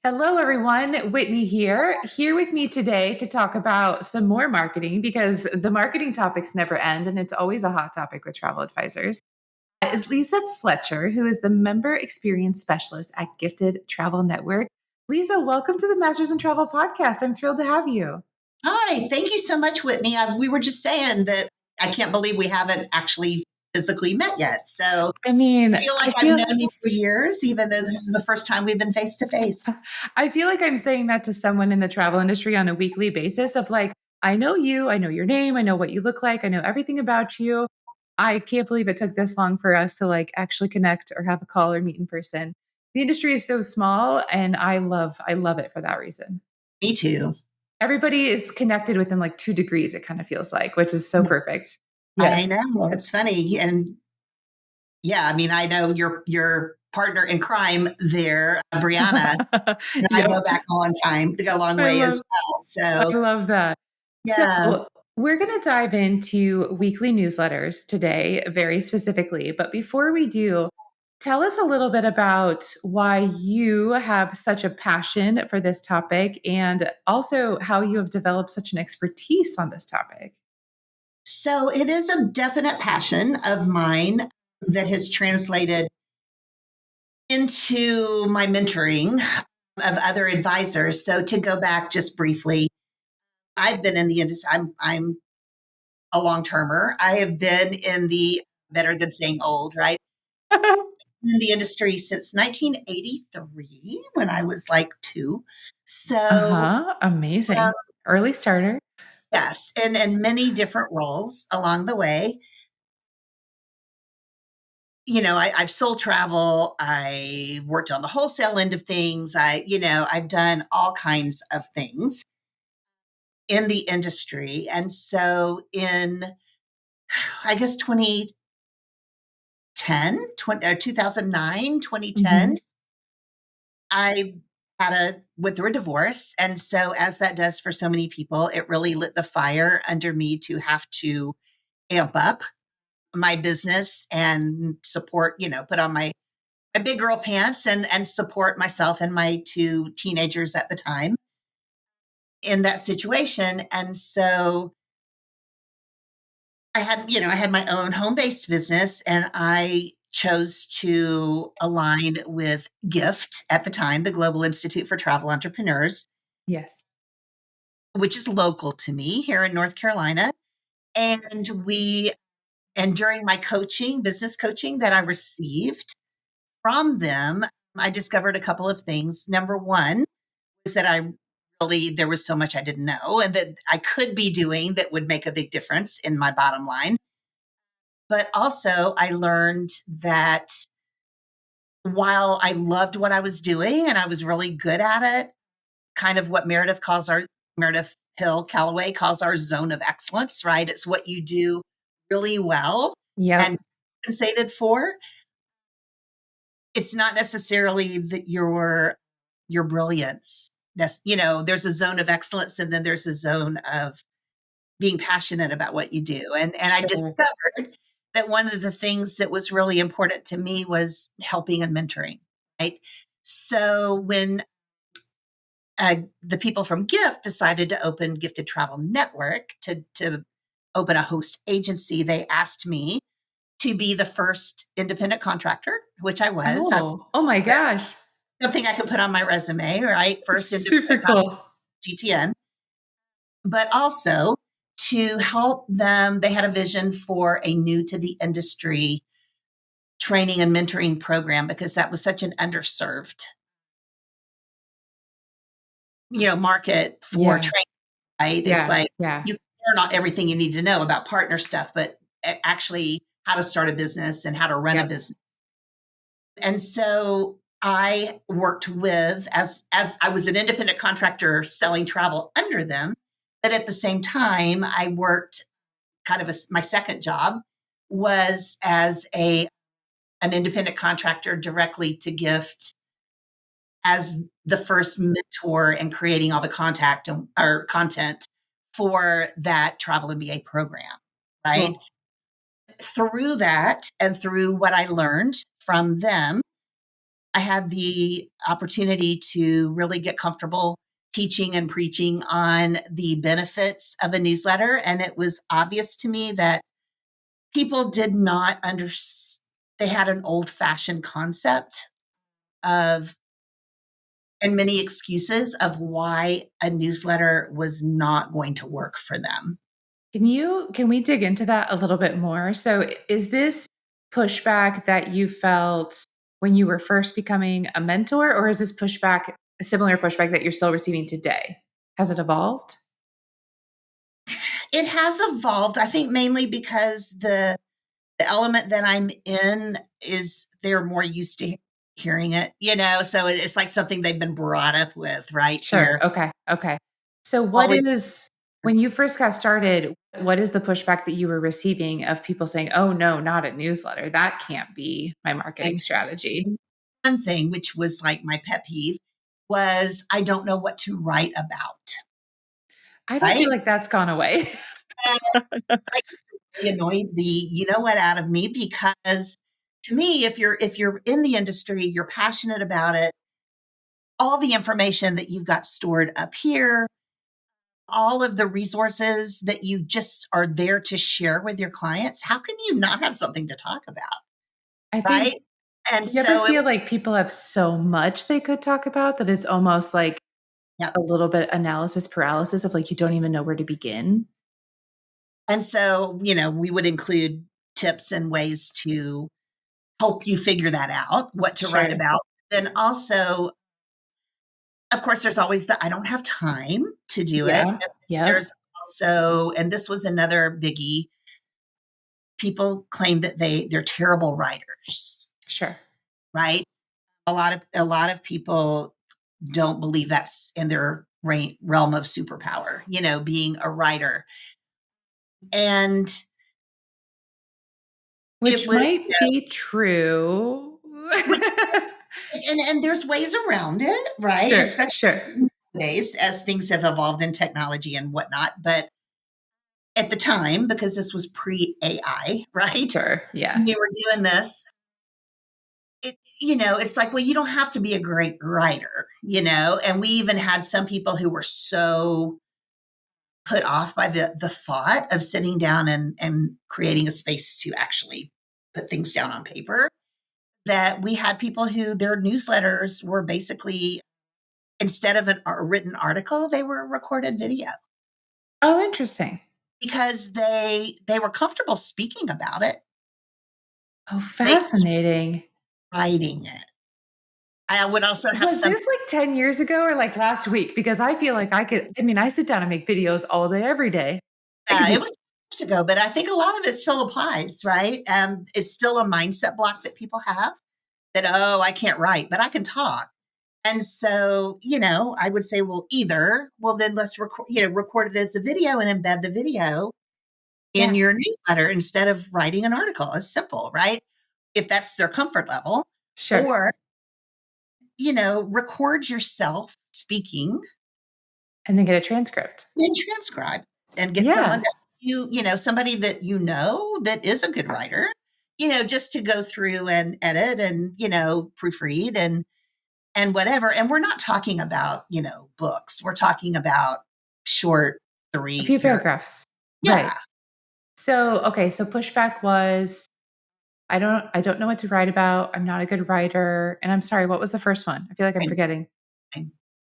Hello, everyone. Whitney here with me today to talk about some more marketing because the marketing topics never end and it's always a hot topic with travel advisors. Is Lisa Fletcher, who is the member experience specialist at Gifted Travel Network. Lisa, welcome to the Masters in Travel podcast. I'm thrilled to have you. Hi, thank you so much, Whitney. We were just saying that I can't believe we haven't actually physically met yet. So I mean, I feel like I I've feel known you for years, even though this is the first time we've been face to face. I feel like I'm saying that to someone in the travel industry on a weekly basis of like, I know you, I know your name, I know what you look like, I know everything about you. I can't believe it took this long for us to like actually connect or have a call or meet in person. The industry is so small and I love it for that reason. Me too. Everybody is connected within like 2 degrees, it kind of feels like, which is so perfect. I Yes. know it's funny, and yeah, I mean, I know your partner in crime there, Brianna, and I Yep. go back a long time, to go a long I way as love well. I So love that. So, yeah. we're going to dive into weekly newsletters today, very specifically. But before we do, tell us a little bit about why you have such a passion for this topic and also how you have developed such an expertise on this topic. So it is a definite passion of mine that has translated into my mentoring of other advisors. So to go back just briefly, I've been in the industry. I'm a long termer. I have been in the better than saying old, right? In the industry since 1983 when I was like two. So Uh-huh. um, Amazing. Early starter. yes, and many different roles along the way. I've sold travel. I worked on the wholesale end of things. I've done all kinds of things in the industry. And so in, I guess, 2009, 2010, Mhm. I went through a divorce. And so, as that does for so many people, it really lit the fire under me to have to amp up my business and support, put on my big girl pants and support myself and my two teenagers at the time in that situation. And so I had my own home-based business and I chose to align with GIFT at the time, the Global Institute for Travel Entrepreneurs, Yes. which is local to me here in North Carolina. And during my business coaching that I received from them, I discovered a couple of things. Number one is that there was so much I didn't know and that I could be doing that would make a big difference in my bottom line. But also, I learned that while I loved what I was doing and I was really good at it, kind of what Meredith Hill Callaway calls our zone of excellence, right? It's what you do really well and Yep. compensated for. It's not necessarily that your brilliance. There's a zone of excellence and then there's a zone of being passionate about what you do. And I Sure. discovered that one of the things that was really important to me was helping and mentoring, right? So when the people from Gift decided to open Gifted Travel Network to open a host agency, they asked me to be the first independent contractor, which I was. Oh my gosh. Something I could put on my resume, right? First Super independent contractor, cool. GTN, but also to help them. They had a vision for a new to the industry training and mentoring program because that was such an underserved, market for Yeah. training, right? It's Yeah. like Yeah. you learn not everything you need to know about partner stuff, but actually how to start a business and how to run a Yep. business. And so I worked with as I was an independent contractor selling travel under them, but at the same time I worked kind of my second job was as an independent contractor directly to Gift as the first mentor and creating all the contact or content for that travel MBA program, right? Cool. Through that and through what I learned from them, I had the opportunity to really get comfortable teaching and preaching on the benefits of a newsletter. And it was obvious to me that people did not understand, they had an old fashioned concept of, and many excuses of why a newsletter was not going to work for them. Can we dig into that a little bit more? So is this pushback that you felt when you were first becoming a mentor, or is this pushback a similar pushback that you're still receiving today? Has it evolved? It has evolved, I think, mainly because the element that I'm in is they're more used to hearing it, so it's like something they've been brought up with, right Sure. here. Okay. Okay. So Always. when you first got started, what is the pushback that you were receiving of people saying, "Oh no, not a newsletter. That can't be my marketing strategy." One thing, which was like my pet peeve, was I don't know what to write about, I don't feel right? like that's gone away. And I really annoyed the out of me, because to me, if you're in the industry, you're passionate about it, all the information that you've got stored up here, all of the resources that you just are there to share with your clients, how can you not have something to talk about? I think Right. And do you ever so feel like people have so much they could talk about that it's almost like yeah. a little bit analysis paralysis of like you don't even know where to begin? And so, we would include tips and ways to help you figure that out, what to write Sure. about. Then also, of course, there's always the I don't have time to do it. Yeah. And Yep. there's also, and this was another biggie, people claim that they're terrible writers, Sure. right? A lot of people don't believe that's in their realm of superpower, being a writer. And it Which was, might be true. which, and there's ways around it, right? Sure, Especially sure, nowadays as things have evolved in technology and whatnot. But at the time, because this was pre AI, right? sure. Yeah. We were doing this. It's like, well, you don't have to be a great writer, and we even had some people who were so put off by the thought of sitting down and creating a space to actually put things down on paper, that we had people who their newsletters were basically, instead of a written article, they were a recorded video, Oh, interesting. because they were comfortable speaking about it. Oh, They just fascinating. writing it. I would also have Was some. this like 10 years ago or like last week? Because I feel like I sit down and make videos all day, every day. I could It be was years ago, but I think a lot of it still applies, right? It's still a mindset block that people have, that, oh, I can't write, but I can talk. And so, I would say, well, then let's record it as a video and embed the video in yeah, your newsletter instead of writing an article. It's simple, right? If that's their comfort level. sure. Or, record yourself speaking And then get a transcript. and transcribe, and get someone Yeah. to somebody that that is a good writer, just to go through and edit and, proofread and whatever. And we're not talking about, books. We're talking about short A three few paragraphs. paragraphs. Yeah. Right. So, okay, so pushback was I don't know what to write about. I'm not a good writer. And I'm sorry, what was the first one? I feel like I'm I, forgetting. I,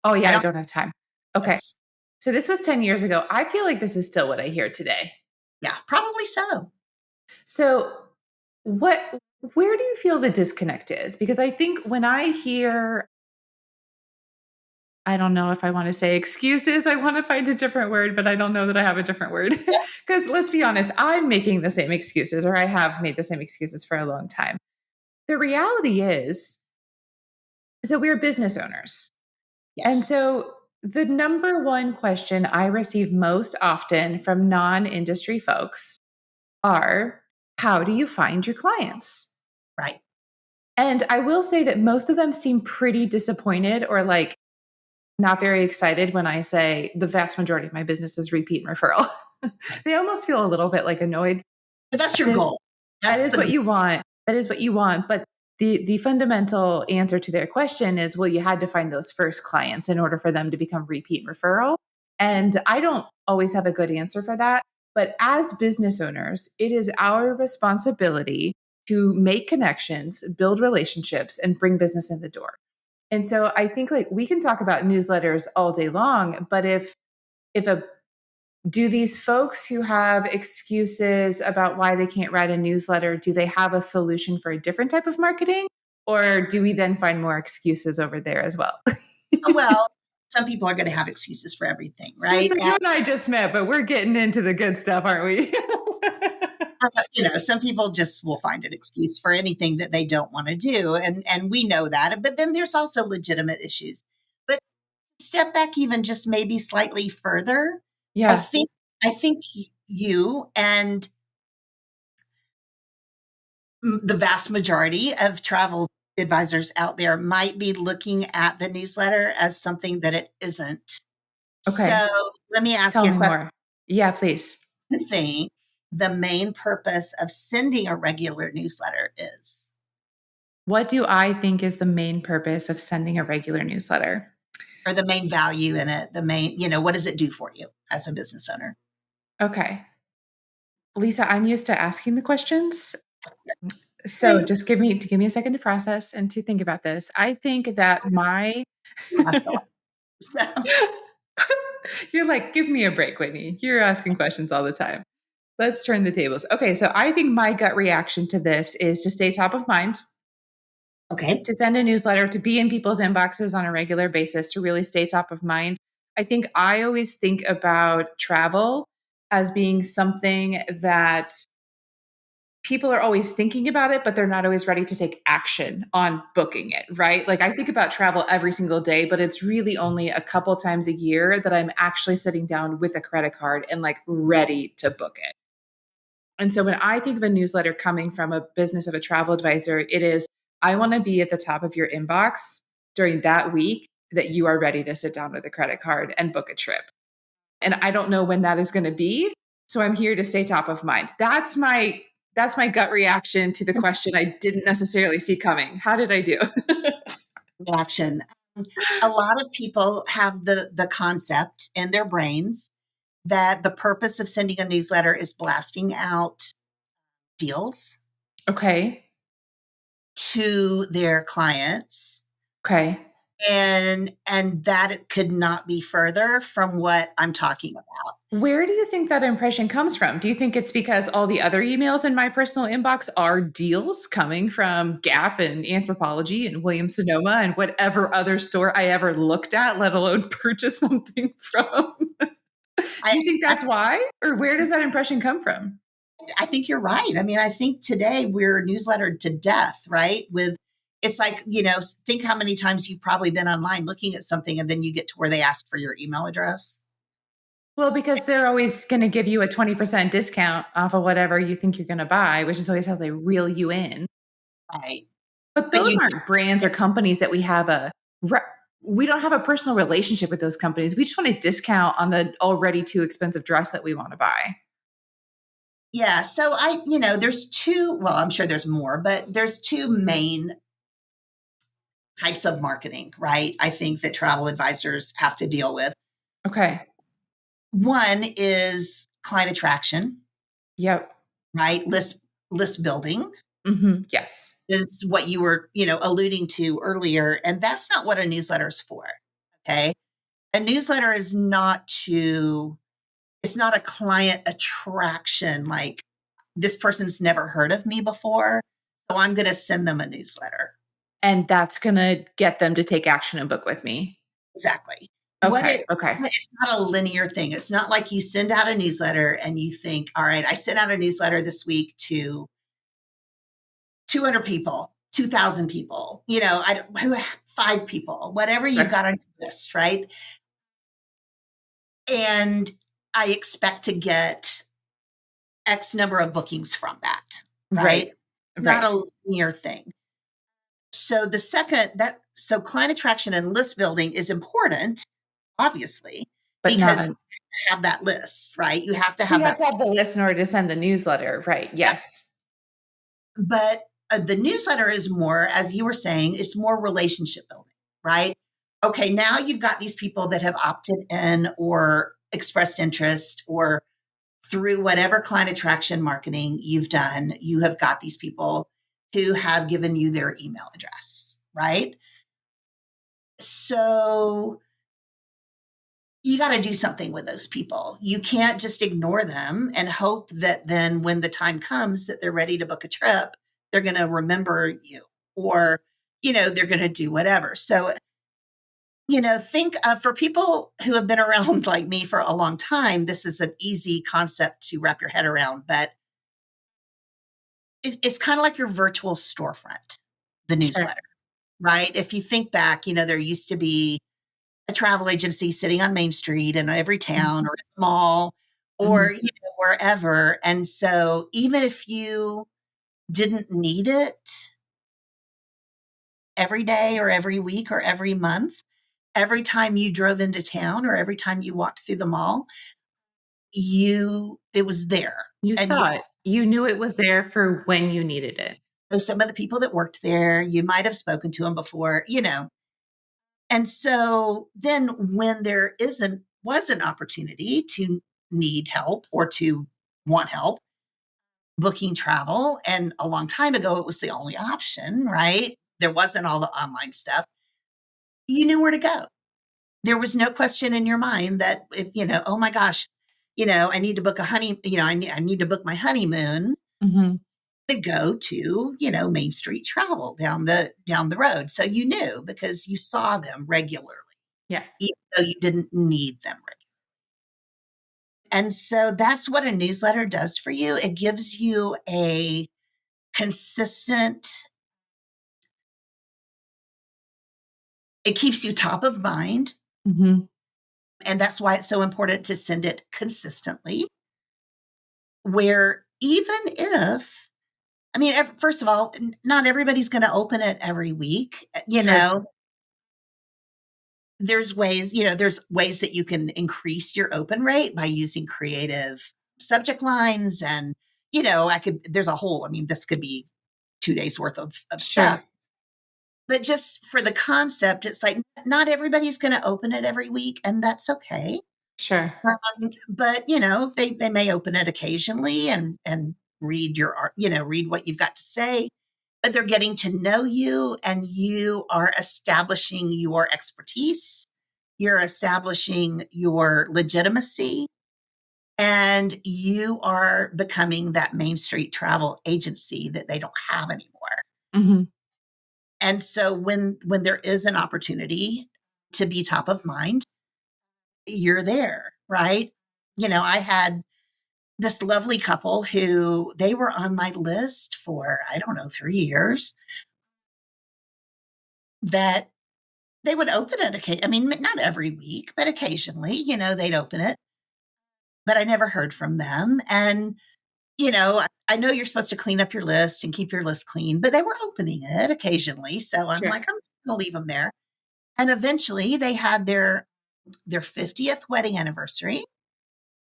Oh yeah, I I don't, don't have time. Okay. yes, So this was 10 years ago. I feel like this is still what I hear today. yeah, probably so. So what where do you feel the disconnect is? Because I think when I hear I don't know if I want to say excuses. I want to find a different word, but I don't know that I have a different word. Yeah, Because let's be honest, I'm making the same excuses, or I have made the same excuses for a long time. The reality is that we're business owners. And yes, so the number one question I receive most often from non industry folks are how do you find your clients? right. And I will say that most of them seem pretty disappointed or like not very excited when I say the vast majority of my business is repeat and referral. They almost feel a little bit like annoyed. So that's That your is goal. that That's is the what you want. That is what you want. But the fundamental answer to their question is, well, you had to find those first clients in order for them to become repeat and referral. And I don't always have a good answer for that. But as business owners, it is our responsibility to make connections, build relationships, and bring business in the door. And so I think like we can talk about newsletters all day long, but if a do these folks who have excuses about why they can't write a newsletter, do they have a solution for a different type of marketing? Or do we then find more excuses over there as well? Well, some people are going to have excuses for everything, right? Lisa, you and I just met, but we're getting into the good stuff, aren't we? Some people just will find an excuse for anything that they don't want to do, and we know that. But then there's also legitimate issues. But step back even just maybe slightly further. I Yeah. think I think you and the vast majority of travel advisors out there might be looking at the newsletter as something that it isn't. Okay. So let me ask Tell you a me question. more. Yeah, please. I think the main purpose of sending a regular newsletter is? What do I think is the main purpose of sending a regular newsletter? Or the main value in it, the main, what does it do for you as a business owner? Okay. Lisa, I'm used to asking the questions. So Great. just give me a second to process and to think about this. I think that my You ask a lot. So, You're like, give me a break, Whitney. You're asking questions all the time. Let's turn the tables. Okay, so I think my gut reaction to this is to stay top of mind, okay. to send a newsletter, to be in people's inboxes on a regular basis, to really stay top of mind. I think I always think about travel as being something that people are always thinking about it, but they're not always ready to take action on booking it, right? Like I think about travel every single day, but it's really only a couple times a year that I'm actually sitting down with a credit card and like ready to book it. And so when I think of a newsletter coming from a business of a travel advisor, it is, I want to be at the top of your inbox during that week that you are ready to sit down with a credit card and book a trip. And I don't know when that is going to be. So I'm here to stay top of mind. That's my gut reaction to the question I didn't necessarily see coming. How did I do? Reaction. A lot of people have the concept in their brains that the purpose of sending a newsletter is blasting out deals Okay. to their clients, Okay. and that it could not be further from what I'm talking about. Where do you think that impression comes from? Do you think it's because all the other emails in my personal inbox are deals coming from Gap and Anthropology and Williams Sonoma and whatever other store I ever looked at, let alone purchase something from? Do I, you think I that's why? Or where does that impression come from? I think you're right. I mean, I think today we're newslettered to death, right? With it's like, think how many times you've probably been online looking at something and then you get to where they ask for your email address. Well, because they're always going to give you a 20% discount off of whatever you think you're going to buy, which is always how they reel you in. Right. But But those aren't brands or companies that re- we don't have a personal relationship with those companies. We just want a discount on the already too expensive dress that we want to buy. yeah. So there's two, well, I'm sure there's more, but there's two main types of marketing, right? I think that travel advisors have to deal with. Okay. One is client attraction, Yep. right? List building Yes. is what you were, alluding to earlier. And that's not what a newsletter is for. Okay. A newsletter is it's not a client attraction. Like this person's never heard of me before. So I'm going to send them a newsletter. And that's going to get them to take action and book with me. Exactly. Okay. Okay. It's not a linear thing. It's not like you send out a newsletter and you think, all right, I sent out a newsletter this week to 200 people, 2,000 people, 5 people, whatever you've Sure. got on your list, right? And I expect to get X number of bookings from that, right? Right. It's not Right. a linear thing. So so client attraction and list building is important, obviously, But not because an you have that list, right? You have to You have have that. to have the list in order to send the newsletter, right? Yes. But The newsletter is more, as you were saying, it's more relationship building, right? Okay, now you've got these people that have opted in or expressed interest, or through whatever client attraction marketing you've done, you have got these people who have given you their email address, right? So you got to do something with those people. You can't just ignore them and hope that then when the time comes that they're ready to book a trip, they're going to remember you, or, they're going to do whatever. So, think for people who have been around like me for a long time, this is an easy concept to wrap your head around, but it's kind of like your virtual storefront, the Sure. newsletter, right? If you think back, there used to be a travel agency sitting on Main Street in every town or in the mall, Mhm. or wherever. And so even if you didn't need it every day or every week or every month, every time you drove into town or every time you walked through the mall, it was there. You And you saw it. You knew it was there for when you needed it. know some of the people that worked there, you might have spoken to them before, And so then when there isn't was an opportunity to need help or to want help booking travel, and a long time ago it was the only option, right? There wasn't all the online stuff. You knew where to go. There was no question in your mind that if, oh my gosh, I need to book a I need to book my honeymoon Mhm. to go to, Main Street Travel down the road. So you knew because you saw them regularly, Yeah. even though you didn't need them regularly. And so that's what a newsletter does for you. It gives you a consistent, it keeps you top of mind. Mhm. And that's why it's so important to send it consistently, where even if, first of all, not everybody's going to open it every week. Sure. There's ways that you can increase your open rate by using creative subject lines. And, there's a whole, this could be 2 days worth of stuff. Sure. But just for the concept, it's like not everybody's going to open it every week, and that's okay. Sure. But they may open it occasionally and read your art, read what you've got to say. But they're getting to know you, and you are establishing your expertise. You're establishing your legitimacy, and you are becoming that Main Street travel agency that they don't have anymore. Mhm. And so when there is an opportunity to be top of mind, you're there, right? I had this lovely couple who they were on my list for, I don't know, 3 years, that they would open it. Not every week, but occasionally, they'd open it, but I never heard from them. And, I know you're supposed to clean up your list and keep your list clean, but they were opening it occasionally. So I'm Sure. like, I'm going to leave them there. And eventually they had their 50th wedding anniversary,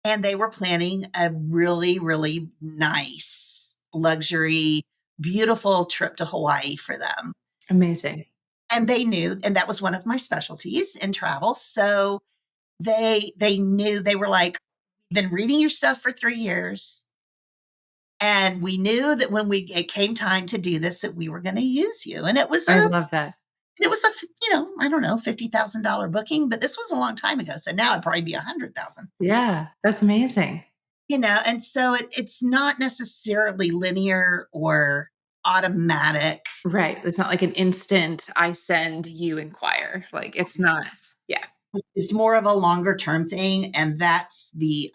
and they were planning a really, really nice luxury, beautiful trip to Hawaii for them. Amazing. And they knew, and that was one of my specialties in travel. So they knew, they were like, been reading your stuff for 3 years. And we knew that when it came time to do this, that we were going to use you. And it was I a love that. it was a I don't know, $50,000 booking, but this was a long time ago. So now it'd probably be 100,000. Yeah, that's amazing. And so it's not necessarily linear or automatic. Right. It's not like an instant I send, you inquire. Like it's not. Yeah. It's more of a longer term thing, and that's where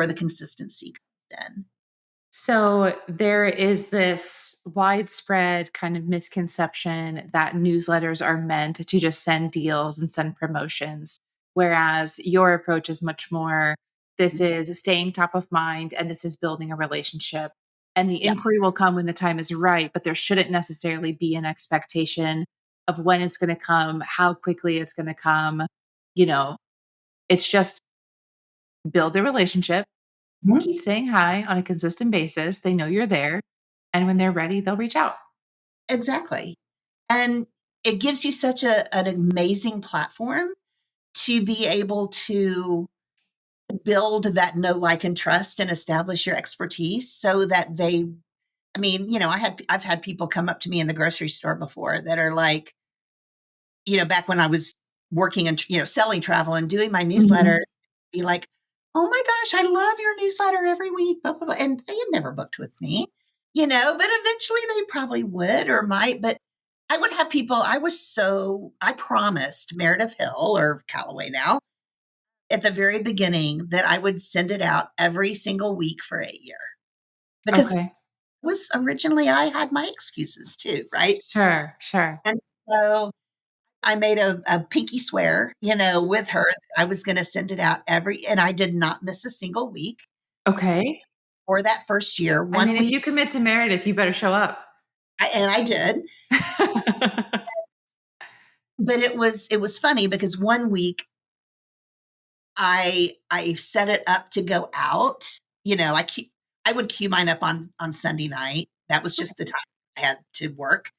the consistency comes in. So there is this widespread kind of misconception that newsletters are meant to just send deals and send promotions, whereas your approach is much more this is staying top of mind and this is building a relationship. And the Yeah. inquiry will come when the time is right, but there shouldn't necessarily be an expectation of when it's going to come, how quickly it's going to come. You know, it's just build a relationship, Mhm. keep saying hi on a consistent basis. They know you're there And when they're ready, they'll reach out. Exactly. And it gives you such an amazing platform to be able to build that know, like, and trust and establish your expertise so that I mean, I've had people come up to me in the grocery store before that are like, back when I was working and, selling travel and doing my newsletter, Mhm. be like, oh my gosh, I love your newsletter every week, blah, blah, blah. And they had never booked with me, but eventually they probably would or might. But I would have people, I promised Meredith Hill or Callaway now at the very beginning that I would send it out every single week for a year because Okay. was originally I had my excuses too, right? Sure, sure. And so I made a pinky swear, with her that I was going to send it out and I did not miss a single week Okay. for that first year. I One mean, if week, you commit to Meredith, you better show up. and I did, but it was funny because one week I set it up to go out. I would queue mine up on Sunday night. That was just the time I had to work.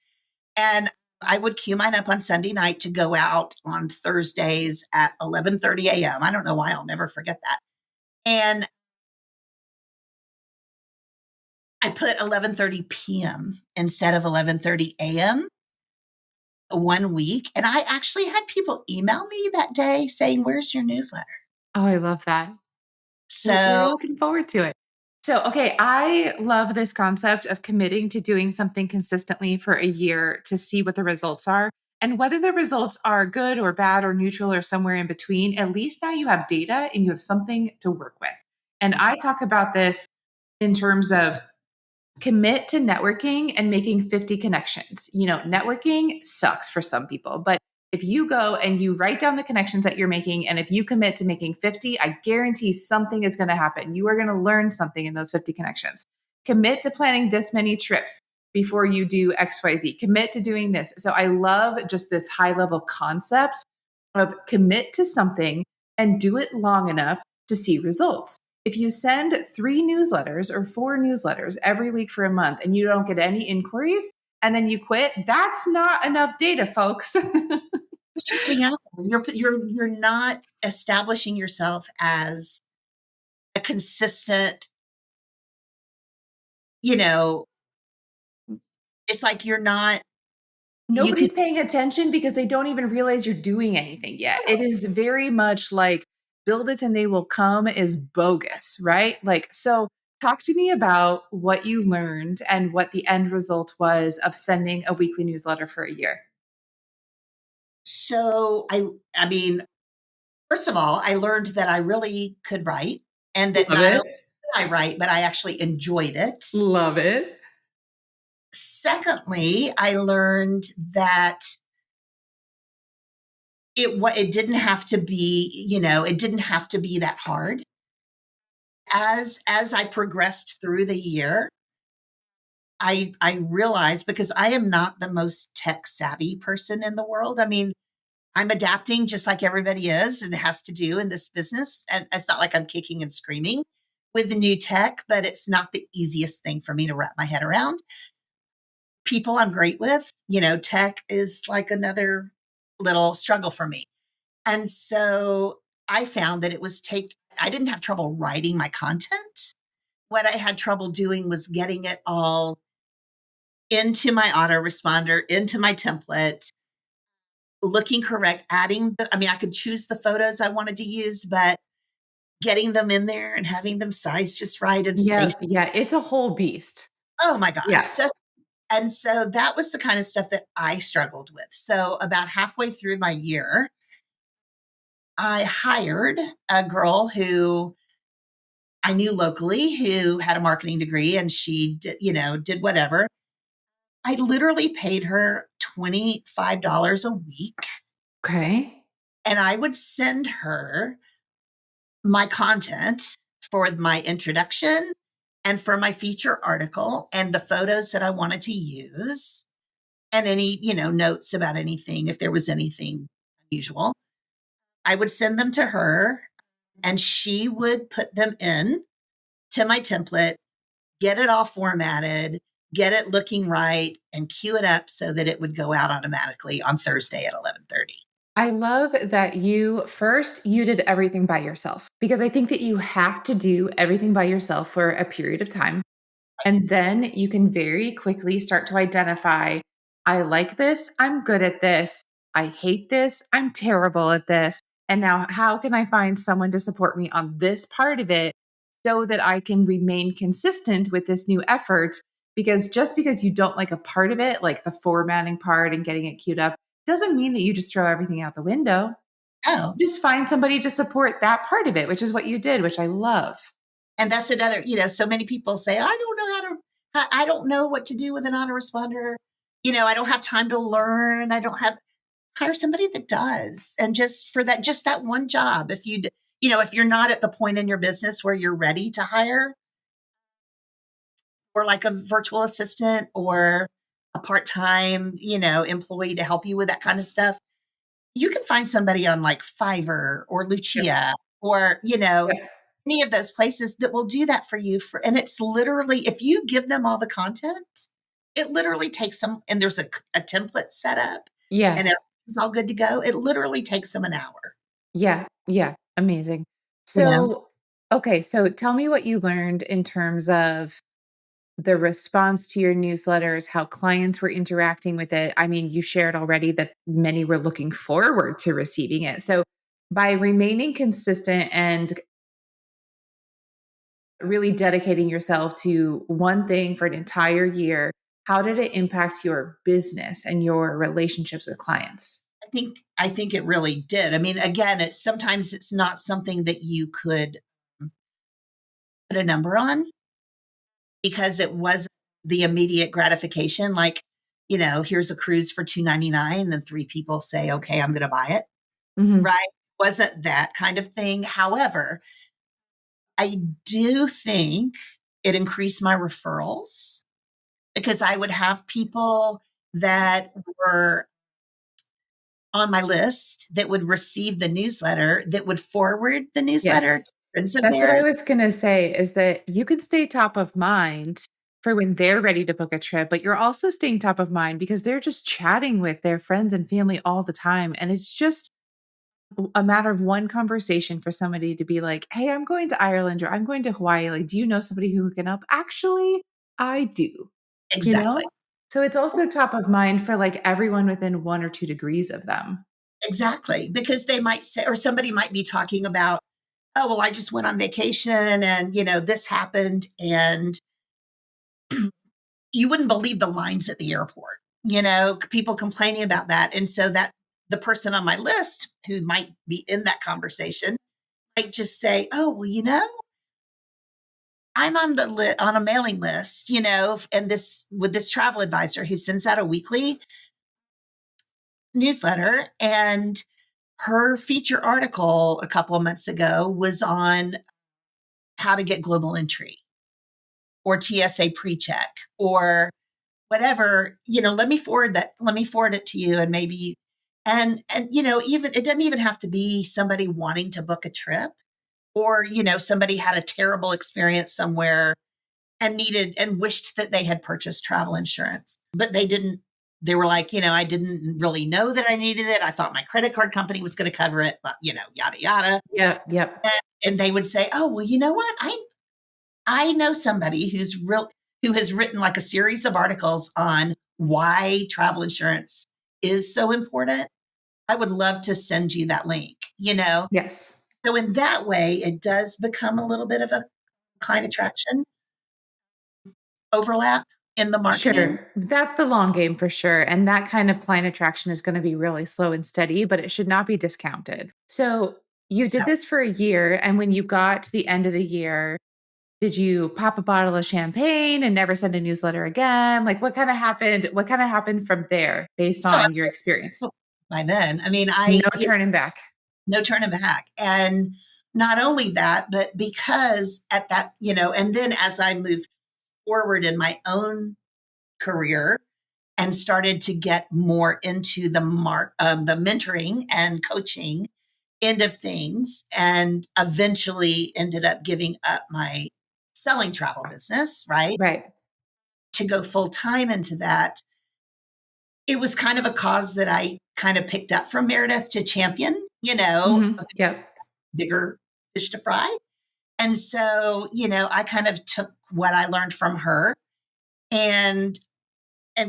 And I would queue mine up on Sunday night to go out on Thursdays at 11:30 a.m. I don't know why, I'll never forget that. And I put 11:30 p.m. instead of 11:30 a.m. one week, and I actually had people email me that day saying, "Where's your newsletter?" Oh, I love that. They So were looking forward to it. So, okay, I love this concept of committing to doing something consistently for a year to see what the results are. And whether the results are good or bad or neutral or somewhere in between, at least now you have data and you have something to work with. And I talk about this in terms of commit to networking and making 50 connections. Networking sucks for some people, but if you go and you write down the connections that you're making, and if you commit to making 50, I guarantee something is going to happen. You are going to learn something in those 50 connections. Commit to planning this many trips before you do XYZ. Commit to doing this. So I love just this high level concept of commit to something and do it long enough to see results. If you send 3 newsletters or 4 newsletters every week for a month and you don't get any inquiries and then you quit, that's not enough data, folks. you're putting out there. You're not establishing yourself as a consistent, you know, it's like you're not you could Nobody's paying attention because they don't even realize you're doing anything yet. It is very much like build it and they will come is bogus, right? Like, so talk to me about what you learned and what the end result was of sending a weekly newsletter for a year. so I mean, first of all, I learned that I really could write and that Love not it. only did I write, but I actually enjoyed it. Love it. Secondly, I learned that it didn't have to be, it didn't have to be that hard. As I progressed through the year, I realized because I am not the most tech savvy person in the world. I mean, I'm adapting just like everybody is and has to do in this business. And it's not like I'm kicking and screaming with the new tech, but it's not the easiest thing for me to wrap my head around. People I'm great with, tech is like another little struggle for me. And so I found that I didn't have trouble writing my content. What I had trouble doing was getting it all into my autoresponder, into my template, looking correct, I mean, I could choose the photos I wanted to use, but getting them in there and having them sized just right and Yeah, spaced. yeah, it's a whole beast. Oh my God. Yeah. And so that was the kind of stuff that I struggled with. So about halfway through my year, I hired a girl who I knew locally who had a marketing degree and she did whatever. I literally paid her $25 a week Okay. and I would send her my content for my introduction and for my feature article and the photos that I wanted to use and any, notes about anything, if there was anything unusual. I would send them to her and she would put them in to my template, get it all formatted, get it looking right, and queue it up so that it would go out automatically on Thursday at 11:30. I love that you did everything by yourself because I think that you have to do everything by yourself for a period of time. And then you can very quickly start to identify, I like this, I'm good at this. I hate this, I'm terrible at this. And now, how can I find someone to support me on this part of it so that I can remain consistent with this new effort? Because just because you don't like a part of it, like the formatting part and getting it queued up, doesn't mean that you just throw everything out the window. Oh, Just find somebody to support that part of it, which is what you did, which I love. and that's another, so many people say, I don't know how to, I don't know what to do with an autoresponder. I don't have time to learn. Hire somebody that does. And just for that, just that one job, if you're not at the point in your business where you're ready to hire, or like a virtual assistant or a part-time, employee to help you with that kind of stuff, you can find somebody on like Fiverr or Yep. Lucia or, Yep. any of those places that will do that for you and it's literally, if you give them all the content, it literally takes them, and there's a template set up Yeah. and everything's all good to go. It literally takes them an hour, Yeah, yeah, amazing. you know? So, okay, so tell me what you learned in terms of the response to your newsletters, how clients were interacting with it. I mean, you shared already that many were looking forward to receiving it. So, by remaining consistent and really dedicating yourself to one thing for an entire year, how did it impact your business and your relationships with clients? I think it really did. I mean, again, it's not something that you could put a number on because it was the immediate gratification. Like, here's a cruise for $299, and three people say, okay, I'm going to buy it. Mhm. Right. Wasn't that kind of thing. However, I do think it increased my referrals because I would have people that were on my list that would receive the newsletter that would forward the newsletter Yes. to friends of That's what I theirs. was gonna say is that you can stay top of mind for when they're ready to book a trip, but you're also staying top of mind because they're just chatting with their friends and family all the time. And it's just a matter of one conversation for somebody to be like, "Hey, I'm going to Ireland or I'm going to Hawaii. Like, do you know somebody who can help?" Actually, I do, you Exactly. know? So it's also top of mind for like everyone within 1 or 2 degrees of them. Exactly. Because they might say, or somebody might be talking about, oh, well, I just went on vacation and, this happened. And you wouldn't believe the lines at the airport, people complaining about that. And so that the person on my list who might be in that conversation might just say, oh, well, I'm on on a mailing list, and this with this travel advisor who sends out a weekly newsletter. And her feature article a couple of months ago was on how to get global entry or TSA pre-check or whatever. Let me forward it to you, and maybe and even it doesn't even have to be somebody wanting to book a trip, or somebody had a terrible experience somewhere and needed and wished that they had purchased travel insurance, but they didn't. They were like, I didn't really know that I needed it. I thought my credit card company was going to cover it, but yada yada. Yep, yep. And they would say, oh, well, you know what? I know somebody who has written like a series of articles on why travel insurance is so important. I would love to send you that link. Yes. So in that way, it does become a little bit of a client attraction overlap in the marketing. Sure. That's the long game for sure. And that kind of client attraction is going to be really slow and steady, but it should not be discounted. So you So did this for a year. And when you got to the end of the year, did you pop a bottle of champagne and never send a newsletter again? Like what kind of happened? What kind of happened from there based oh, on your experience? by then, I mean, No turning back. no turning back. And not only that, but because at that, and then as I moved forward in my own career and started to get more into the mentoring and coaching end of things, and eventually ended up giving up my selling travel business, right? Right. to go full time into that, it was kind of a cause that I kind of picked up from Meredith to champion, Yep. bigger fish to fry. And so, I kind of took what I learned from her and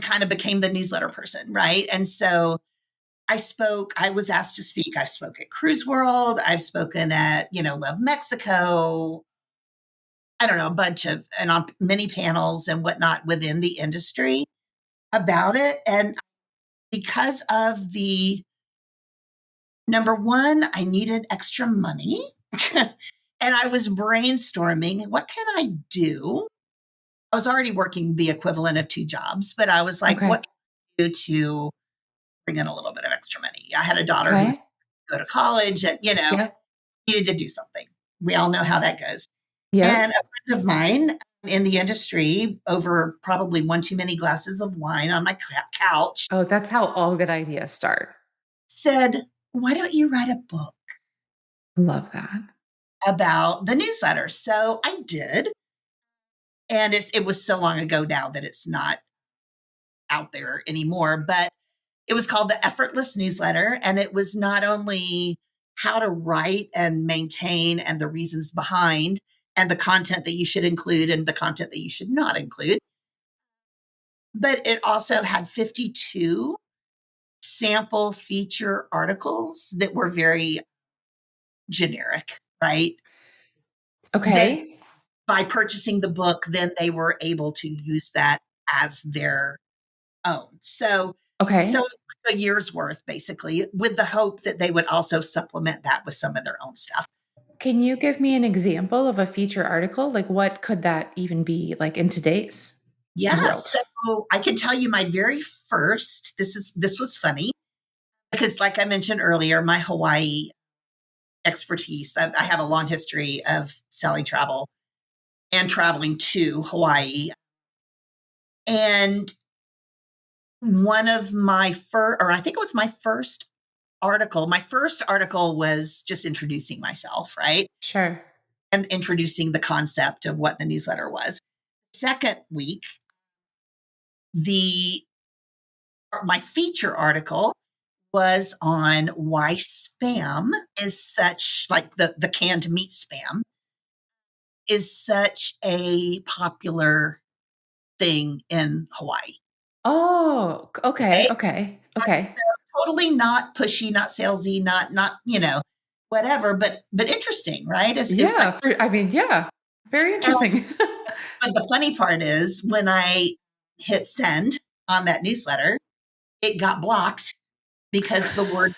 kind of became the newsletter person, right? And so I was asked to speak. I spoke at Cruise World. I've spoken at, Love Mexico. I don't know, and on many panels and whatnot within the industry about it. And because of the number one, I needed extra money. And I was brainstorming, what can I do? I was already working the equivalent of 2 jobs, but I was like, Okay. what can I do to bring in a little bit of extra money? I had a daughter who was Okay. going to go to college and, Yep. needed to do something. We all know how that goes. And Yep. a friend of mine in the industry, over probably one too many glasses of wine on my couch, Oh, that's how all good ideas start. said, why don't you write a book Love that. about the newsletter? So I did. And it was so long ago now that it's not out there anymore, but it was called the Effortless Newsletter. And it was not only how to write and maintain and the reasons behind and the content that you should include and the content that you should not include, but it also had 52 sample feature articles that were very generic, right? That Okay. by purchasing the book, then they were able to use that as their own. So Okay. a year's worth, basically, with the hope that they would also supplement that with some of their own stuff. Can you give me an example of a feature article? Like, what could that even be like in today's Yeah. world? So I can tell you my very first, this was funny because like I mentioned earlier, my Hawaii expertise, I have a long history of selling travel and traveling to Hawaii. And one of my first, or I think it was my first article, was just introducing myself, right? Sure. And introducing the concept of what the newsletter was. Second week, the my feature article was on why spam is such, like the canned meat spam is such a popular thing in Hawaii. Oh, okay. Okay. Okay. And Okay. so totally not pushy, not salesy, not, whatever, but interesting, right? It was like, Yeah. I mean, yeah. Very and interesting. but the funny part is when I hit send on that newsletter, it got blocked because the word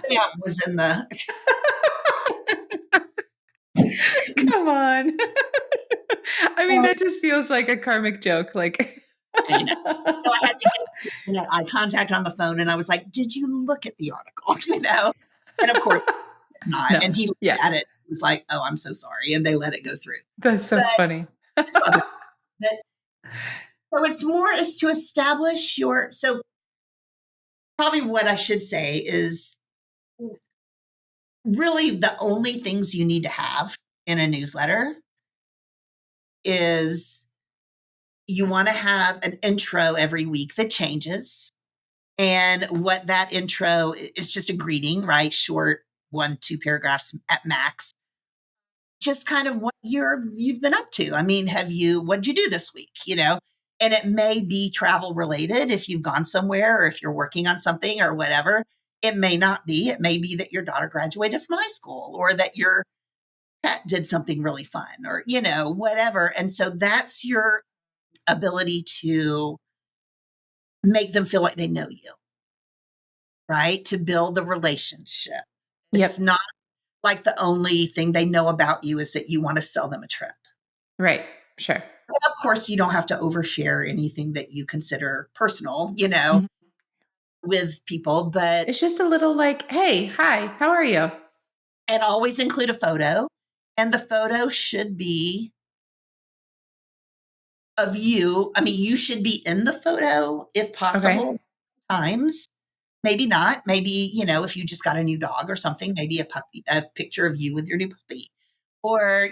spam was in the. Come on. I mean, that just feels like a karmic joke. Like, I know. So I had to get eye contact on the phone, and I was like, "Did you look at the article?" And of course not. no. And he looked Yeah. at it, and was like, "Oh, I'm so sorry," and they let it go through. That's so But funny. I just thought that. So it's more is to establish your. So probably what I should say is really the only things you need to have in a newsletter is you want to have an intro every week that changes. And what that intro is just a greeting, right? Short, 1, 2 paragraphs at max. Just kind of what you've been up to. I mean, what did you do this week? And it may be travel related if you've gone somewhere or if you're working on something or whatever. It may not be. It may be that your daughter graduated from high school or that your pet did something really fun or, whatever. And so that's your ability to make them feel like they know you, right? To build the relationship. It's Yep. not like the only thing they know about you is that you want to sell them a trip. Right. Sure. And of course, you don't have to overshare anything that you consider personal, Mhm. with people, but It's just a little like, hey, hi, how are you? and always include a photo. And the photo should be of you. I mean, you should be in the photo if Okay. possible. Times, maybe not. Maybe, if you just got a new dog or something, maybe a picture of you with your new puppy or,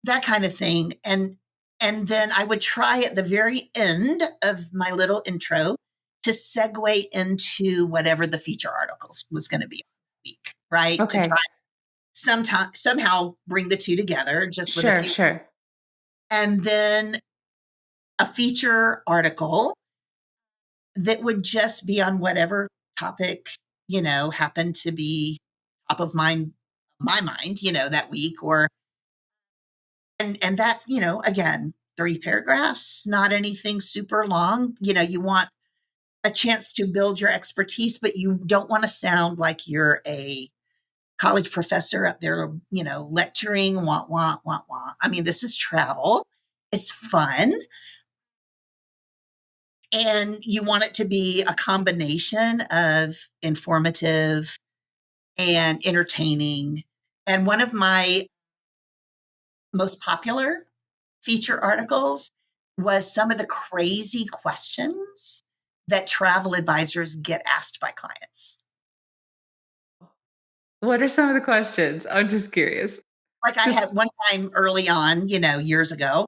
that kind of thing. And And then I would try at the very end of my little intro to segue into whatever the feature articles was going to be a week, right? To try Okay. somehow bring the two together just with a Sure, few. sure. And then a feature article that would just be on whatever topic, happened to be top of my mind, that week, or and that, again, 3 paragraphs, not anything super long. You want a chance to build your expertise, but you don't want to sound like you're a college professor up there, lecturing, want, want, want, want. I mean, this is travel. It's fun. And you want it to be a combination of informative and entertaining. And one of my most popular feature articles was some of the crazy questions that travel advisors get asked by clients. What are some of the questions? I'm just curious. Like I Just had one time early on, years ago,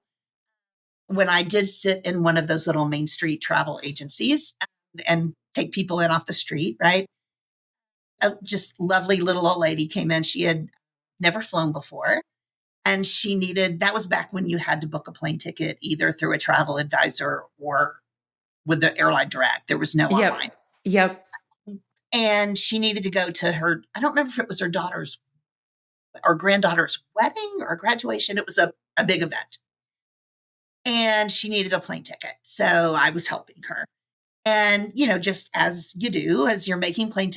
when I did sit in one of those little Main Street travel agencies and take people in off the street, right? A just lovely little old lady came in. She had never flown before. And she needed, that was back when you had to book a plane ticket either through a travel advisor or with the airline direct. There was no yep. online. Yep. And she needed to go to her, I don't remember if it was her daughter's or granddaughter's wedding or graduation. It was a big event. And she needed a plane ticket. So I was helping her. And, just as you do, as you're making plane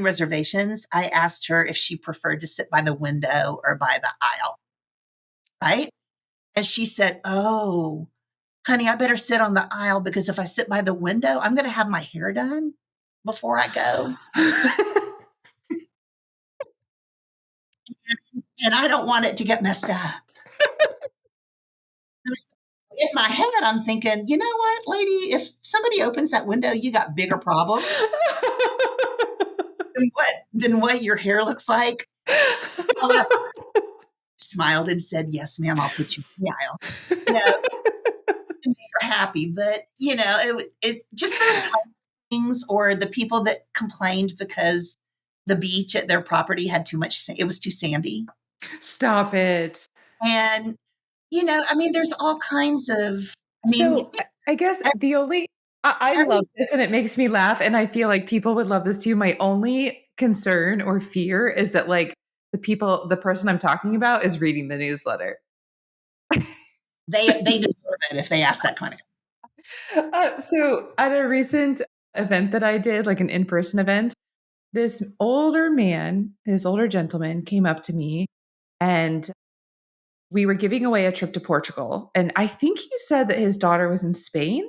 reservations, I asked her if she preferred to sit by the window or by the aisle. Right. And she said, "Oh, honey, I better sit on the aisle because if I sit by the window, I'm going to have my hair done before I go. And I don't want it to get messed up." In my head, I'm thinking, you know what, lady, if somebody opens that window, you got bigger problems than what your hair looks like. I smiled and said, "Yes, ma'am, I'll put you in the aisle." You know, to make her happy. But, it just those kind of things, or the people that complained because the beach at their property had too much, it was too sandy. Stop it. And, I mean, there's all kinds of, I mean, So I guess the only I love this and it makes me laugh and I feel like people would love this too. My only concern or fear is that like the person I'm talking about is reading the newsletter. they deserve it if they ask that kind of. So at a recent event that I did, like an in-person event, this older gentleman came up to me and we were giving away a trip to Portugal. And I think he said that his daughter was in Spain.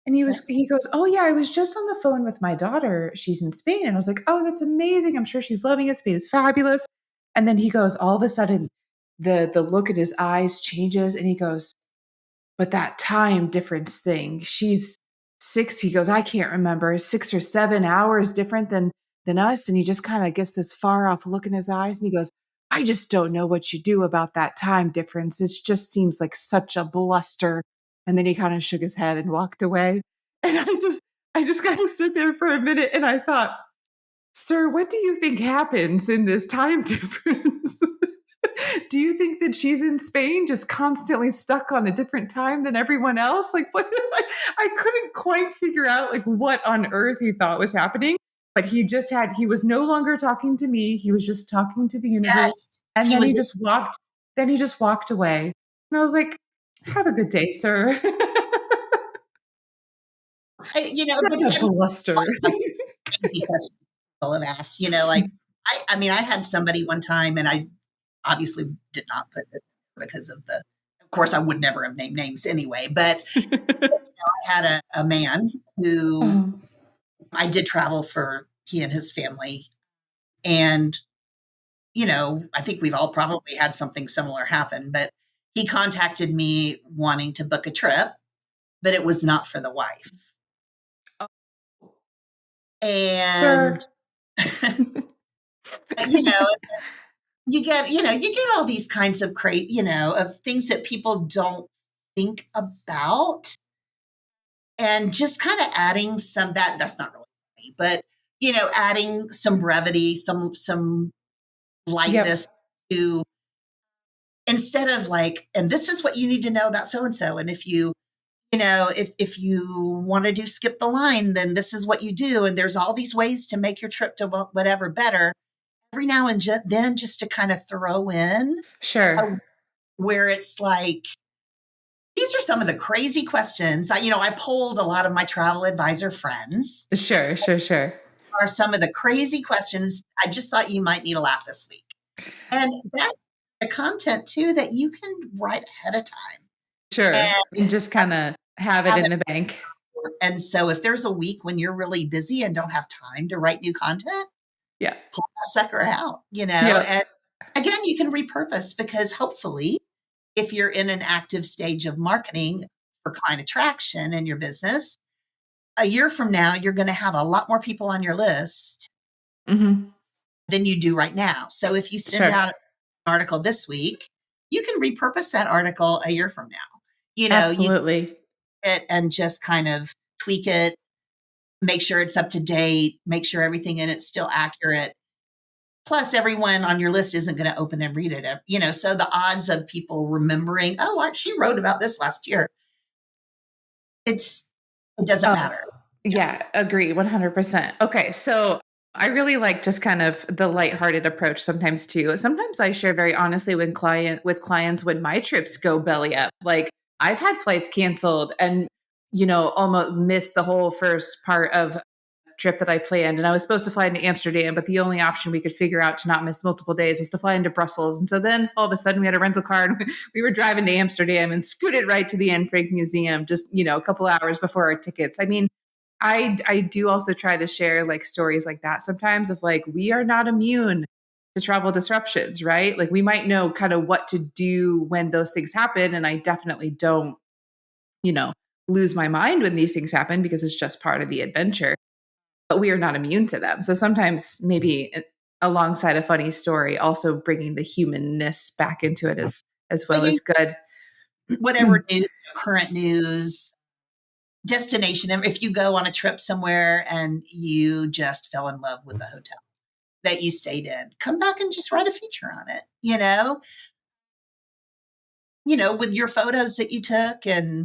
And he goes, "Oh yeah, I was just on the phone with my daughter. She's in Spain." And I was like, "Oh, that's amazing. I'm sure she's loving it. Spain is fabulous." And then he goes, all of a sudden, the look in his eyes changes and he goes, "But that time difference thing, she's 6," he goes, "I can't remember, 6 or 7 hours different than us." And he just kinda gets this far off look in his eyes and he goes, "I just don't know what you do about that time difference. It just seems like such a bluster." And then he kinda shook his head and walked away. And I just kinda stood there for a minute and I thought, "Sir, what do you think happens in this time difference?" Do you think that she's in Spain just constantly stuck on a different time than everyone else? Like what I couldn't quite figure out like what on earth he thought was happening, but he was no longer talking to me, he was just talking to the Yeah, universe and he then was, he just walked away. And I was like, "Have a good day, sir." but Such a then bluster. crazy questions people have asked, like, I mean, I had somebody one time, and I obviously did not put this because of course, I would never have named names anyway, but I had a man who Um, I did travel for he and his family. And, I think we've all probably had something similar happen, but he contacted me wanting to book a trip, but it was not for the wife. Sir. And, you know, you get all these kinds of of things that people don't think about, and just kind of adding some that's not really funny, but adding some brevity, some Yep. lightness to, instead of like, and this is what you need to know about so and so, and if if you want to do skip the line, then this is what you do, and there's all these ways to make your trip to whatever better. Every now and then, just to kind of throw in Sure. a, where it's like, these are some of the crazy questions. I polled a lot of my travel advisor friends. Sure. Sure. Sure. Are some of the crazy questions I just thought you might need a laugh this week. And that's the content too that you can write ahead of time Sure. and And just kind of have it have in it. the bank. And so if there's a week when you're really busy and don't have time to write new content, Yeah. pull that sucker out, Yep. and again, you can repurpose, because hopefully if you're in an active stage of marketing for client attraction in your business, a year from now, you're going to have a lot more people on your list Hmm. than you do right now. So if you send Sure. out an article this week, you can repurpose that article a year from now. You Absolutely. it and just kind of tweak it, make sure it's up to date, make sure everything in it's still accurate. Plus, everyone on your list isn't going to open and read it. So the odds of people remembering, oh, she wrote about this last year, it's it doesn't Oh, matter. Yeah. yeah, agree 100%. Okay, so I really like just kind of the lighthearted approach sometimes too. Sometimes I share very honestly with clients when my trips go belly up. Like I've had flights canceled and almost missed the whole first part of trip that I planned. And I was supposed to fly into Amsterdam, but the only option we could figure out to not miss multiple days was to fly into Brussels. And so then all of a sudden we had a rental car and we were driving to Amsterdam and scooted right to the Anne Frank Museum just, a couple hours before our tickets. I mean, I do also try to share like stories like that sometimes of like we are not immune to travel disruptions, right? Like we might know kind of what to do when those things happen. And I definitely don't, you know, lose my mind when these things happen because it's just part of the adventure, but we are not immune to them. So sometimes maybe alongside a funny story, also bringing the humanness back into it as Well, well as good. whatever news, current news, destination. If you go on a trip somewhere and you just fell in love with the hotel that you stayed in, come back and just write a feature on it. With your photos that you took, and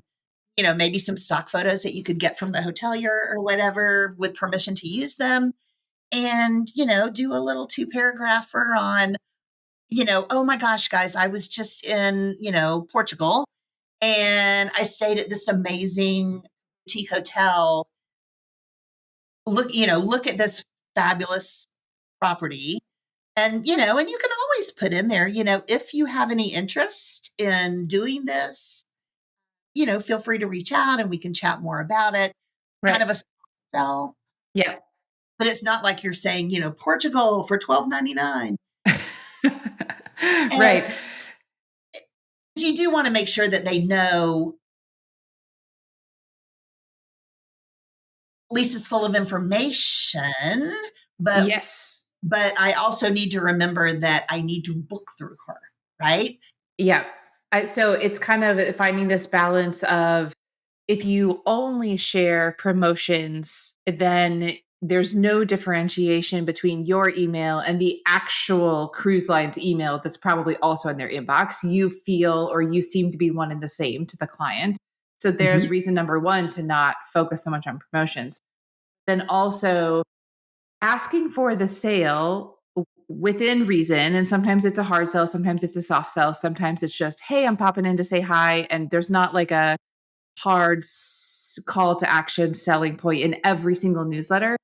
maybe some stock photos that you could get from the hotelier or whatever with permission to use them, and do a little 2 paragrapher on, oh my gosh, guys, I was just in Portugal, and I stayed at this amazing boutique hotel. Look at this fabulous property. And you can always put in there, if you have any interest in doing this, feel free to reach out and we can chat more about it. Kind Right. of a sell, Yeah. but it's not like you're saying, Portugal for $12.99. And Right. you do want to make sure that they know Lisa's full of information, but Yes. I also need to remember that I need to book through her, right? Yeah. So it's kind of finding this balance of if you only share promotions, then there's no differentiation between your email and the actual cruise line's email that's probably also in their inbox. You feel or you seem to be one and the same to the client. So there's Mhm. reason number one to not focus so much on promotions. Then also asking for the sale within reason. And sometimes it's a hard sell, sometimes it's a soft sell, sometimes it's just, hey, I'm popping in to say hi. And there's not like a hard call to action selling point in every single newsletter,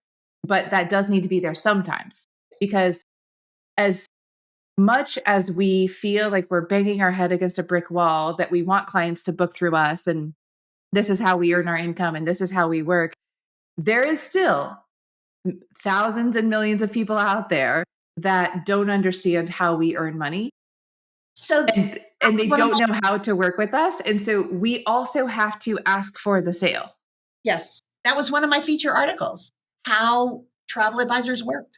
but that does need to be there sometimes because as much as we feel like we're banging our head against a brick wall that we want clients to book through us and this is how we earn our income and this is how we work, there is still thousands and millions of people out there that don't understand how we earn money So that's and they one of don't my, know how to work with us, and so we also have to ask for the sale. yes, that was one of my feature articles, how travel advisors worked.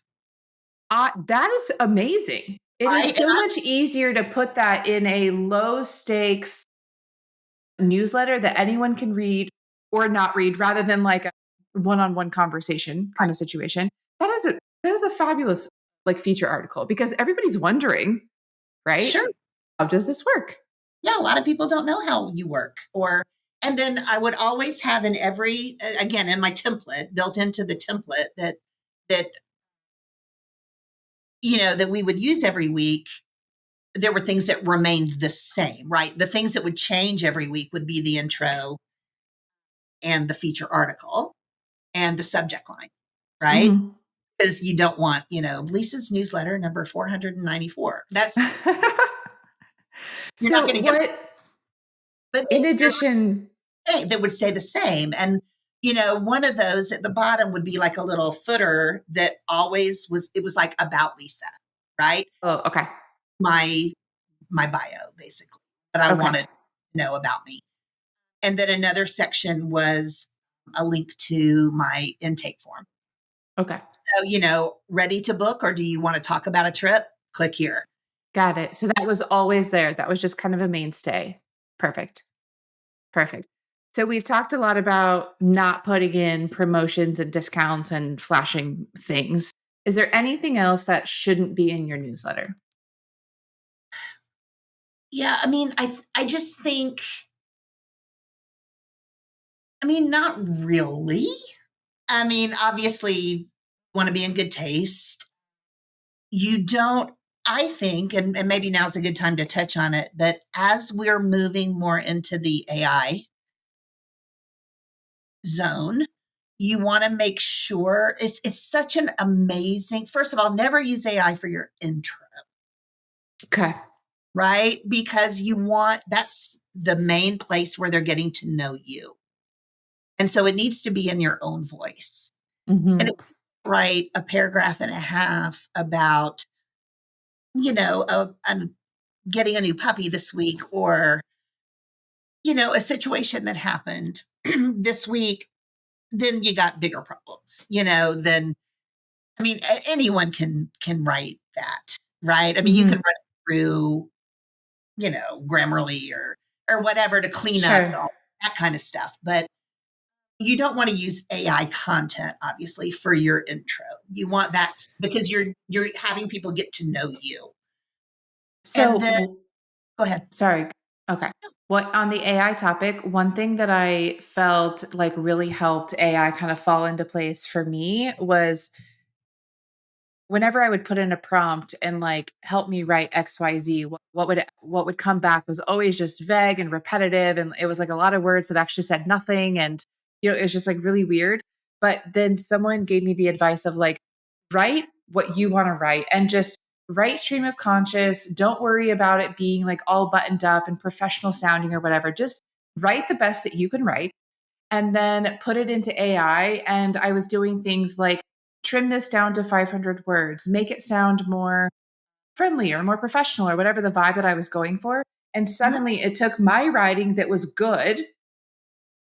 That is amazing. It is I so much easier to put that in a low stakes newsletter that anyone can read or not read rather than like a one-on-one conversation kind of situation. That is a fabulous like feature article because everybody's wondering, right? Sure. How does this work? Yeah, a lot of people don't know how you work. And then I would always have in every, again, in my template, built into the template that, that we would use every week, there were things that remained the same, right? The things that would change every week would be the intro and the feature article and the subject line, right? Mhm. Because you don't want, Lisa's newsletter number 494. You're not So going to get, what but in addition that would stay the same. And, one of those at the bottom would be like a little footer that always it was like about Lisa, right? oh, okay. My, my bio basically, but I Okay. wanted to know about me. And then another section was a link to my intake form. Okay. So, ready to book or do you want to talk about a trip? Click here. Got it. So that was always there. That was just kind of a mainstay. Perfect. Perfect. So we've talked a lot about not putting in promotions and discounts and flashing things. Is there anything else that shouldn't be in your newsletter? Yeah, I just think, not really. Obviously, you want to be in good taste. You don't, I think, and maybe now's a good time to touch on it, but as we're moving more into the AI zone, you want to make sure it's such an amazing, first of all, never use AI for your intro, Okay. right? Because that's the main place where they're getting to know you. And so it needs to be in your own voice. And Hmm. if you write a paragraph and a half about, getting a new puppy this week or, a situation that happened this week, then you got bigger problems, then, anyone can write that, right? You can Hmm. run it through, Grammarly or whatever to clean up Sure. all that kind of stuff. But you don't want to use AI content, obviously, for your intro. You want that because you're having people get to know you. So, And then go ahead. sorry. Okay. What on the AI topic, one thing that I felt like really helped AI kind of fall into place for me was whenever I would put in a prompt and like help me write XYZ, what would come back was always just vague and repetitive. And it was like a lot of words that actually said nothing. And it was just like really weird. But then someone gave me the advice of like, write what you want to write and just write stream of conscious. Don't worry about it being like all buttoned up and professional sounding or whatever. Just write the best that you can write and then put it into AI. And I was doing things like trim this down to 500 words, make it sound more friendly or more professional or whatever the vibe that I was going for. And Mhm. suddenly it took my writing that was good,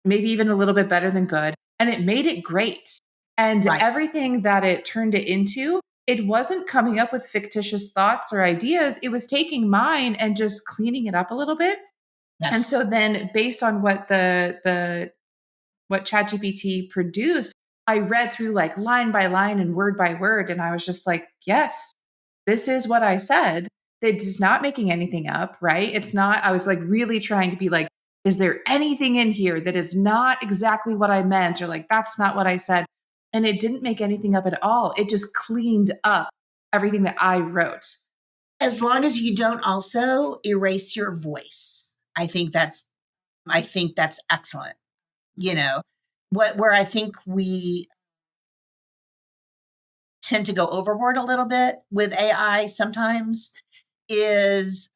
maybe even a little bit better than good, and it made it great. And Right. everything that it turned it into, it wasn't coming up with fictitious thoughts or ideas. It was taking mine and just cleaning it up a little bit. And so Yes. then based on what ChatGPT produced, I read through like line by line and word by word. And I was just like, yes, this is what I said. It's not making anything up, right? It's not, I was like really trying to be like, is there anything in here that is not exactly what I meant? Or like, that's not what I said. And it didn't make anything up at all. It just cleaned up everything that I wrote. As long as you don't also erase your voice. I think that's excellent. You know, where I think we tend to go overboard a little bit with AI sometimes is,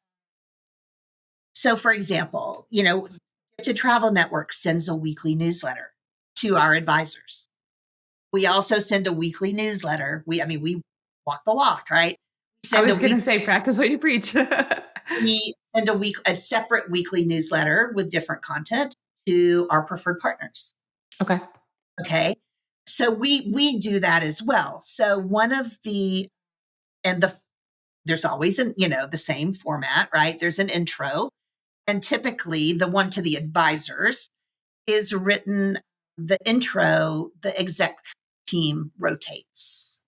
so for example, to Travel Network sends a weekly newsletter to our advisors. We also send a weekly newsletter. We walk the walk, right? We I send a was going week to say, practice what you preach. we send a separate weekly newsletter with different content to our preferred partners. Okay. Okay. So we do that as well. So one of the and the there's always the same format, right? There's an intro. And typically, the one to the advisors is written, the intro, the exec team rotates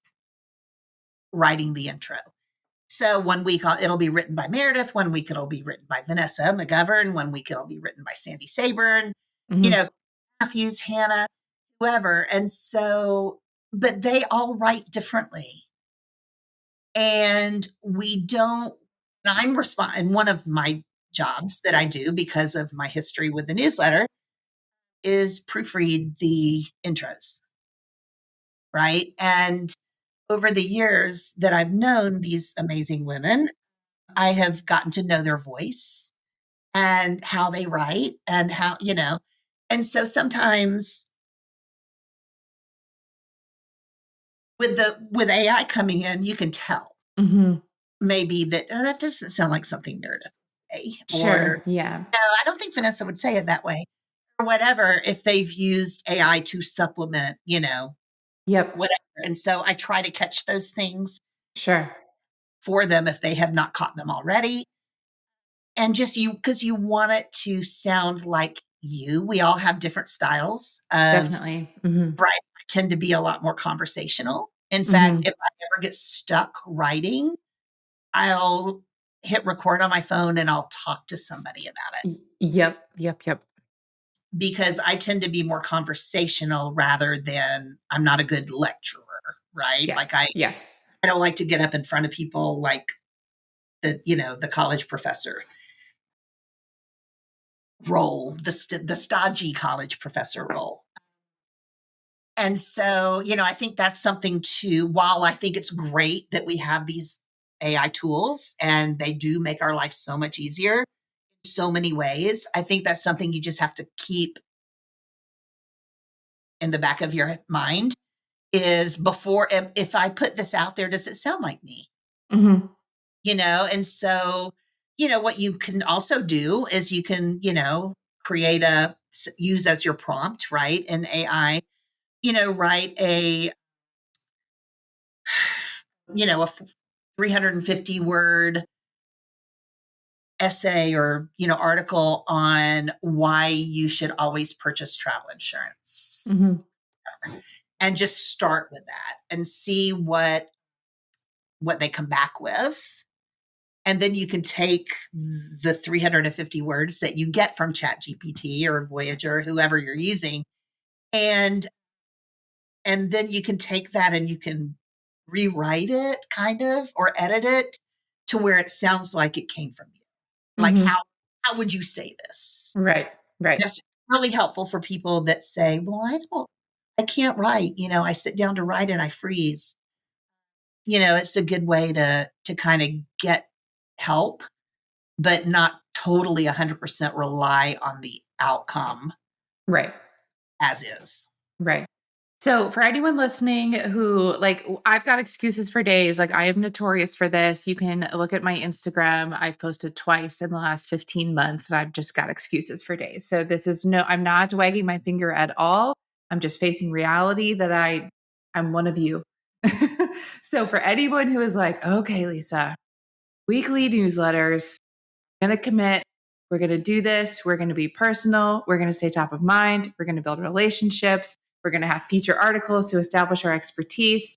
writing the intro. So one week it'll be written by Meredith, one week it'll be written by Vanessa McGovern, one week it'll be written by Sandy Saburn, Mhm. Matthews, Hannah, whoever. And so, but they all write differently. And and one of my jobs that I do because of my history with the newsletter is proofread the intros, right? And over the years that I've known these amazing women, I have gotten to know their voice and how they write and and so sometimes with AI coming in, you can tell Mhm. maybe that, oh, that doesn't sound like something Meredith would say, or Sure. Yeah. no, I don't think Vanessa would say it that way, or whatever, if they've used AI to supplement, Yep. whatever. And so I try to catch those things Sure. for them if they have not caught them already. And just because you want it to sound like you. We all have different styles of Definitely. Mhm. writing. I tend to be a lot more conversational. In fact, Mhm. if I ever get stuck writing, I'll hit record on my phone and I'll talk to somebody about it Yep. Yep. Yep. because I tend to be more conversational rather than, I'm not a good lecturer, right? Like I, Yes. Yes. I don't like to get up in front of people like the college professor role, the stodgy college professor role. And so, I think that's something to, while I think it's great that we have these AI tools and they do make our life so much easier in so many ways, I think that's something you just have to keep in the back of your mind is, before, if I put this out there, does it sound like me? Mhm. And so, what you can also do is you can, create use as your prompt, right? In AI, write a 350 word essay or, article on why you should always purchase travel insurance, Mhm. and just start with that and see what they come back with. And then you can take the 350 words that you get from ChatGPT or Voyager, whoever you're using, and then you can take that and you can rewrite it kind of, or edit it to where it sounds like it came from you. Like, Mhm. how would you say this? Right. Right. That's really helpful for people that say, well, I can't write, I sit down to write and I freeze. It's a good way to kind of get help, but not totally 100% rely on the outcome Right. as is. Right. So, for anyone listening who, like, I've got excuses for days, like, I am notorious for this. You can look at my Instagram. I've posted twice in the last 15 months, and I've just got excuses for days. So, I'm not wagging my finger at all. I'm just facing reality that I'm one of you. So, for anyone who is like, okay, Lisa, weekly newsletters, I'm going to commit. We're going to do this. We're going to be personal. We're going to stay top of mind. We're going to build relationships. We're going to have feature articles to establish our expertise.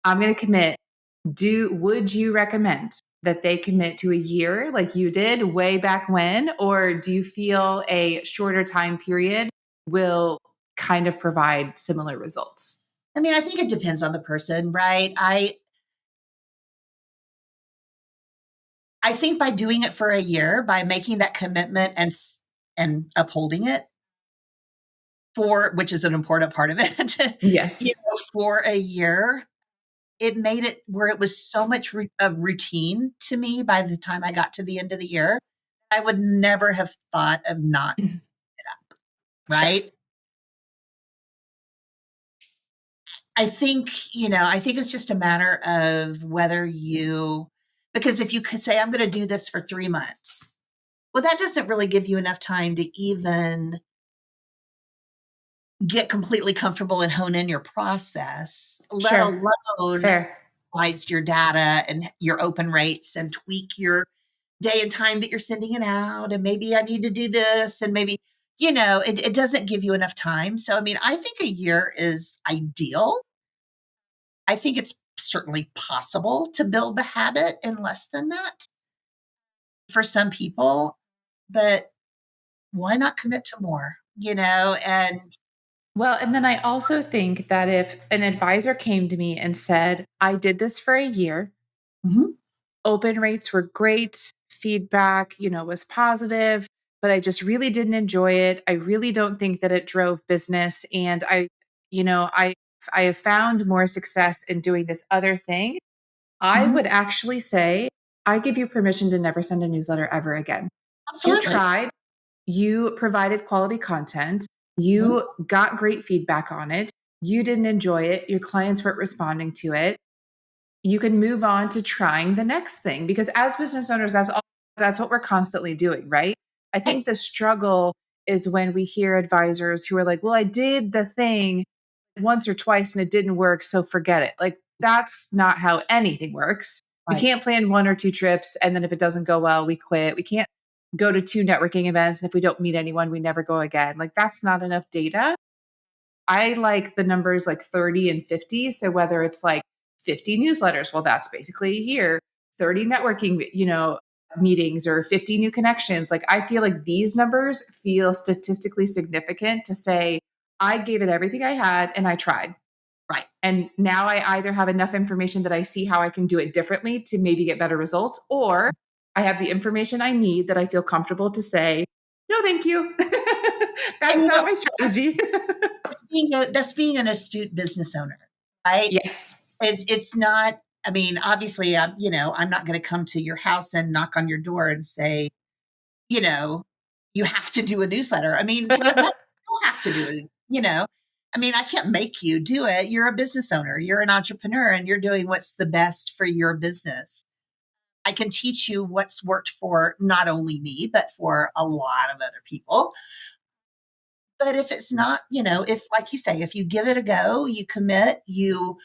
I'm going to commit. Would you recommend that they commit to a year like you did way back when? Or do you feel a shorter time period will kind of provide similar results? I mean, I think it depends on the person, right? I think by doing it for a year, by making that commitment and upholding it, which is an important part of it, Yes. for a year, it made it where it was so much a routine to me by the time I got to the end of the year. I would never have thought of not, Sure. right? I think it's just a matter of whether because if you could say, I'm going to do this for 3 months, well, that doesn't really give you enough time to even get completely comfortable and hone in your process, let Sure. alone Fair. analyze your data and your open rates and tweak your day and time that you're sending it out, and maybe I need to do this, and maybe, it doesn't give you enough time. So, I mean, I think a year is ideal. I think it's certainly possible to build the habit in less than that for some people, but why not commit to more, and Well, and then I also think that if an advisor came to me and said, I did this for a year, Mhm. open rates were great, feedback, was positive, but I just really didn't enjoy it. I really don't think that it drove business. And you know, I, I have found more success in doing this other thing. I Mhm. would actually say, I give you permission to never send a newsletter ever again. You Absolutely. tried, you provided quality content, Mhm. you got great feedback on it, you didn't enjoy it, your clients weren't responding to it. You can move on to trying the next thing because as business owners, that's what we're constantly doing, right? I Right. think the struggle is when we hear advisors who are like, well, I did the thing once or twice and it didn't work, so forget it. Like that's not how anything works. We Right. can't plan one or two trips and then if it doesn't go well, we quit. We can't go to two networking events and if we don't meet anyone, we never go again. Like that's not enough data. I like the numbers like 30 and 50. So whether it's like 50 newsletters, well, that's basically a year, 30 networking, meetings or 50 new connections. Like I feel like these numbers feel statistically significant to say, I gave it everything I had and I tried. Right. And now I either have enough information that I see how I can do it differently to maybe get better results, or I have the information I need that I feel comfortable to say, no, thank you. And That's not my strategy. that's being an astute business owner, right? Yes. It's not. I mean, obviously, I'm not going to come to your house and knock on your door and say, you know, you have to do a newsletter. I mean, you don't have to do it. I mean, I can't make you do it. You're a business owner. You're an entrepreneur, and you're doing what's the best for your business. I can teach you what's worked for not only me, but for a lot of other people. But if it's not, if like you say, if you give it a go, you commit, you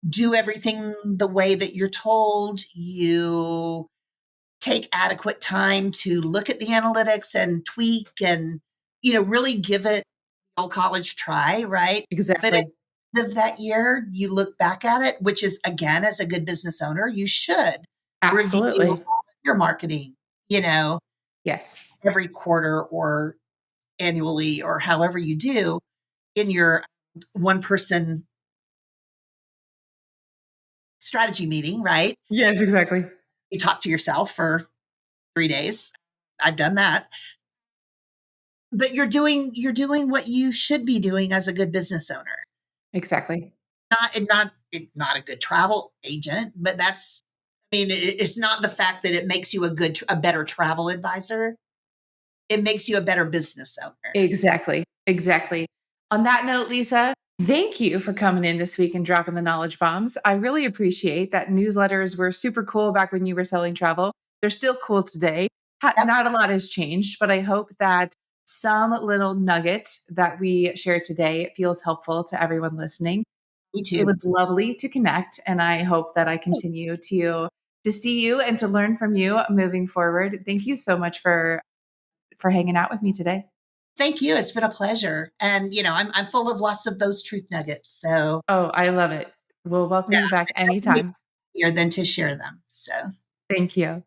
do everything the way that you're told, you take adequate time to look at the analytics and tweak and, really give it the old college try, right? But at Exactly. the end of that year, you look back at it, which is again, as a good business owner, you should review all Absolutely. of your marketing, you know, Yes. every quarter or annually or however you do in your one person strategy meeting, right? Yes, exactly. You talk to yourself for 3 days. I've done that. But you're doing what you should be doing as a good business owner. Exactly. Not a good travel agent, but that's I mean, it's not the fact that it makes you a better travel advisor. It makes you a better business owner. Exactly. Exactly. On that note, Lisa, thank you for coming in this week and dropping the knowledge bombs. I really appreciate that newsletters were super cool back when you were selling travel. They're still cool today. Yep, Not a lot has changed, but I hope that some little nugget that we shared today feels helpful to everyone listening. me It too. was lovely to connect, and I hope that I continue to see you and to learn from you moving forward. Thank you so much for hanging out with me today. Thank you. It's been a pleasure. And I'm full of lots of those truth nuggets. So Oh, I love it. We'll welcome yeah, you back nothing is anytime. easier than to share them. So Thank you.